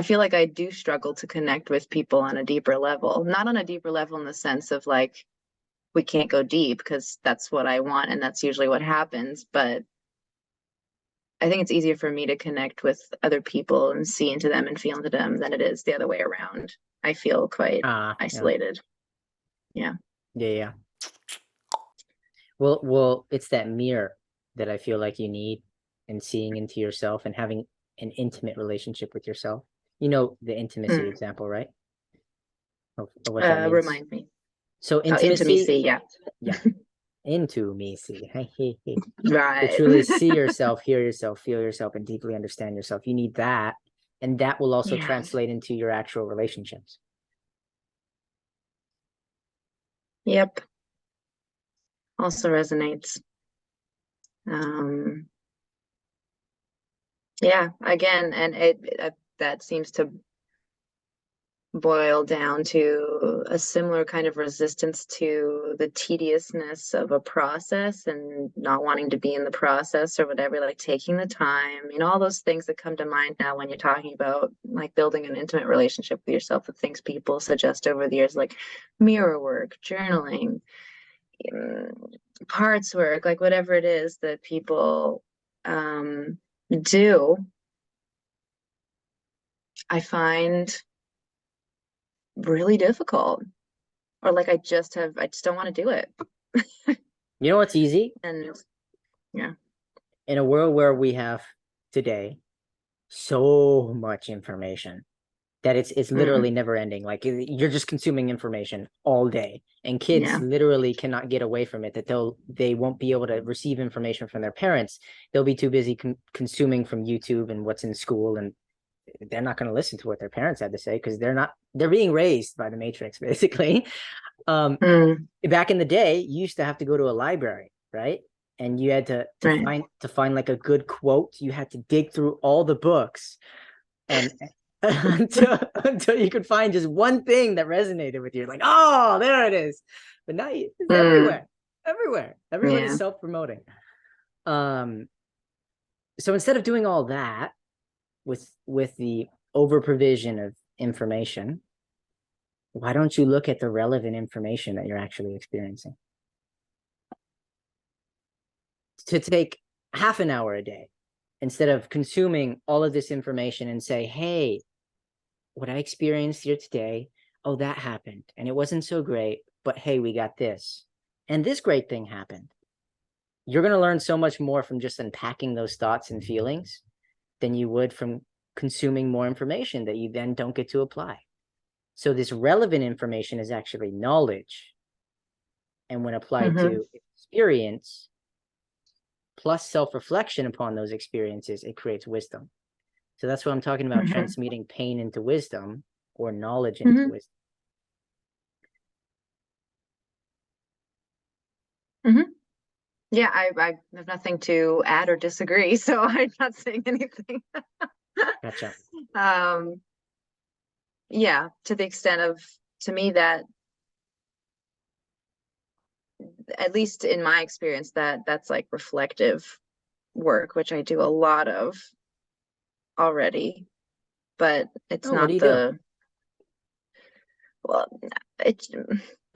I feel like I do struggle to connect with people on a deeper level. Not on a deeper level in the sense of like we can't go deep because that's what I want and that's usually what happens. But I think it's easier for me to connect with other people and see into them and feel into them than it is the other way around. I feel quite Yeah. isolated. Yeah. Yeah, yeah. Well, it's that mirror that I feel like you need, and seeing into yourself and having an intimate relationship with yourself. You know, the intimacy Hmm. example, right? Of what that means. Remind me. So Oh, intimacy, intimacy. Yeah. yeah, intimacy. To Right. truly see yourself, hear yourself, feel yourself, and deeply understand yourself, you need that, and that will also Yeah. translate into your actual relationships. Yep. Also resonates. Um, yeah, again, and that seems to boil down to a similar kind of resistance to the tediousness of a process and not wanting to be in the process or whatever, like taking the time, all those things that come to mind now when you're talking about like building an intimate relationship with yourself, the things people suggest over the years, like mirror work, journaling, um, parts work, like whatever it is that people do, I find really difficult. Or like I just don't want to do it. You know what's easy? And yeah. In a world where we have today so much information that it's Mm, literally never ending. Like you're just consuming information all day, and kids yeah. literally cannot get away from it. That they won't be able to receive information from their parents. They'll be too busy consuming from YouTube and what's in school, and they're not going to listen to what their parents had to say because they're being raised by the Matrix basically. Um, Mm, Back in the day, you used to have to go to a library, right? And you had to right. find like a good quote. You had to dig through all the books and until you could find just one thing that resonated with you. Like, oh, there it is. But now it's Mm, everywhere, everywhere. Everybody's yeah. self-promoting. Um, so instead of doing all that with the over provision of information, why don't you look at the relevant information that you're actually experiencing? To take half an hour a day instead of consuming all of this information and say, hey, what I experienced here today, oh, that happened and it wasn't so great, but hey, we got this. And this great thing happened. You're going to learn so much more from just unpacking those thoughts and feelings than you would from consuming more information that you then don't get to apply. So this relevant information is actually knowledge. And when applied Mm-hmm. to experience plus self-reflection upon those experiences, it creates wisdom. So that's what I'm talking about, Mm-hmm. transmuting pain into wisdom or knowledge into Mm-hmm. wisdom. Mm-hmm. Yeah, I have nothing to add or disagree, so I'm not saying anything. Gotcha. Um, yeah, to the extent of to me that at least in my experience that's like reflective work, which I do a lot of already, but it's Oh, what do not you do? the well, it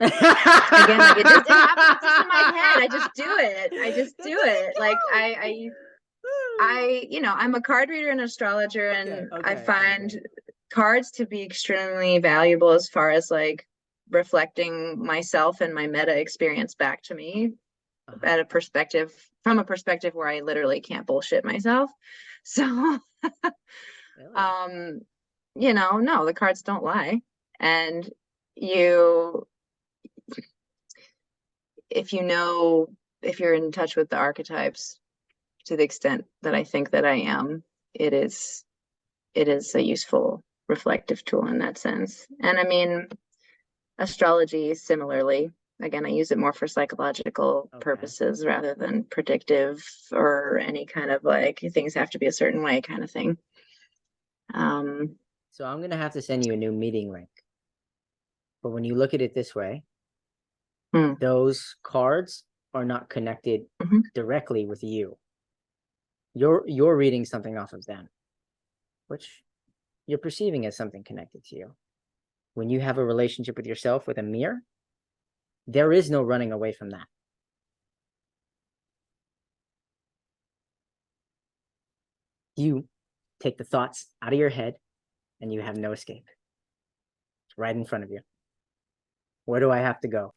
again, like it happens just in my head. I just do it. I just That do it. doesn't Like count. I'm a card reader and astrologer, Okay, and I okay, find okay. cards to be extremely valuable as far as like reflecting myself and my meta experience back to me Uh-huh. at a perspective from a perspective where I literally can't bullshit myself. So Really? um, no, the cards don't lie. And you if you know if you're in touch with the archetypes to the extent that I think that I am, it is it is a useful reflective tool in that sense. And I mean, astrology similarly. Again, I use it more for psychological Okay. purposes rather than predictive or any kind of like things have to be a certain way kind of thing. Um, So I'm gonna have to send you a new meeting link. But when you look at it this way, hmm, those cards are not connected mhm. directly with you. You're reading something off of them, which you're perceiving as something connected to you. When you have a relationship with yourself with a mirror, there is no running away from that. You take the thoughts out of your head and you have no escape. It's right in front of you. Where do I have to go?